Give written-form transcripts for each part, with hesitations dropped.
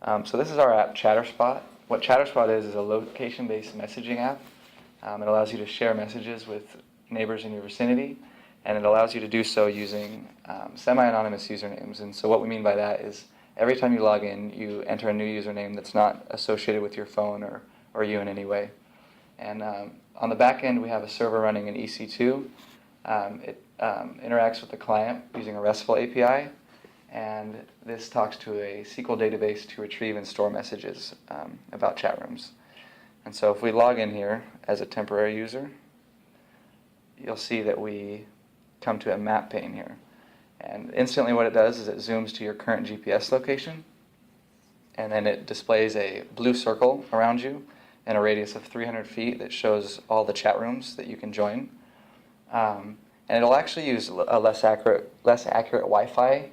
So this is our app, ChatterSpot. What ChatterSpot is a location-based messaging app. It allows you to share messages with neighbors in your vicinity, and it allows you to do so using semi-anonymous usernames. And so what we mean by that is every time you log in, you enter a new username that's not associated with your phone or you in any way. And on the back end, we have a server running in EC2. It interacts with the client using a RESTful API, and this talks to a SQL database to retrieve and store messages about chat rooms. And so if we log in here as a temporary user, you'll see that we come to a map pane here. And instantly what it does is it zooms to your current GPS location, and then it displays a blue circle around you in a radius of 300 feet that shows all the chat rooms that you can join. And it'll actually use a less accurate Wi-Fi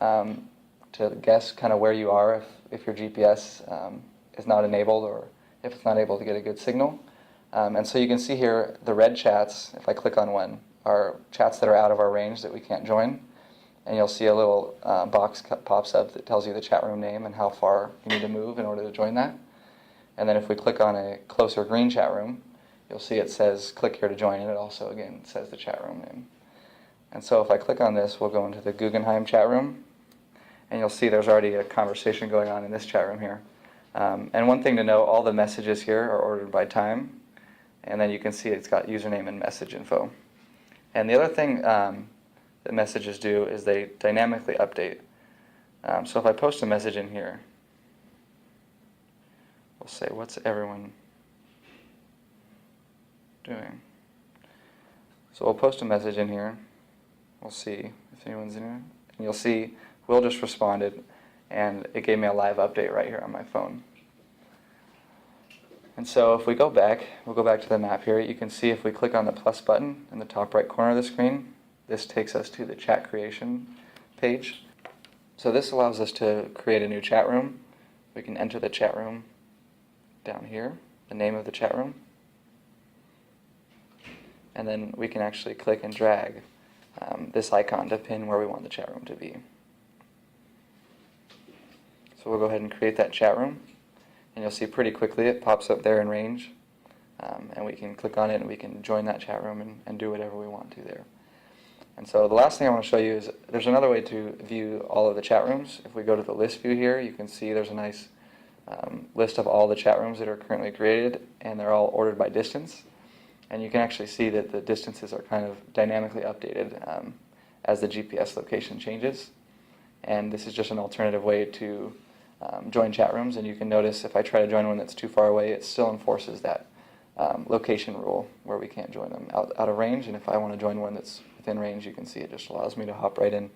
to guess kind of where you are if your GPS is not enabled or if it's not able to get a good signal. And so you can see here the red chats, if I click on one, are chats that are out of our range that we can't join. And you'll see a little box pops up that tells you the chat room name and how far you need to move in order to join that. And then if we click on a closer green chat room, you'll see it says click here to join, and it also again says the chat room name. And so if I click on this, we'll go into the Guggenheim chat room, and you'll see there's already a conversation going on in this chat room here. And one thing to note, all the messages here are ordered by time, and then you can see it's got username and message info. And the other thing that messages do is they dynamically update. So if I post a message in here, we'll say, what's everyone doing? So we'll post a message in here. We'll see if anyone's in here. And you'll see Will just responded, and it gave me a live update right here on my phone. And so if we go back, we'll go back to the map here. You can see if we click on the plus button in the top right corner of the screen, this takes us to the chat creation page. So this allows us to create a new chat room. We can enter the chat room down here, the name of the chat room. And then we can actually click and drag this icon to pin where we want the chat room to be. So we'll go ahead and create that chat room, and you'll see pretty quickly it pops up there in range, and we can click on it and we can join that chat room and do whatever we want to there. And so the last thing I want to show you is there's another way to view all of the chat rooms. If we go to the list view here, you can see there's a nice list of all the chat rooms that are currently created, and they're all ordered by distance. And you can actually see that the distances are kind of dynamically updated as the GPS location changes. And this is just an alternative way to join chat rooms. And you can notice if I try to join one that's too far away, it still enforces that location rule where we can't join them out of range. And if I want to join one that's within range, you can see it just allows me to hop right in.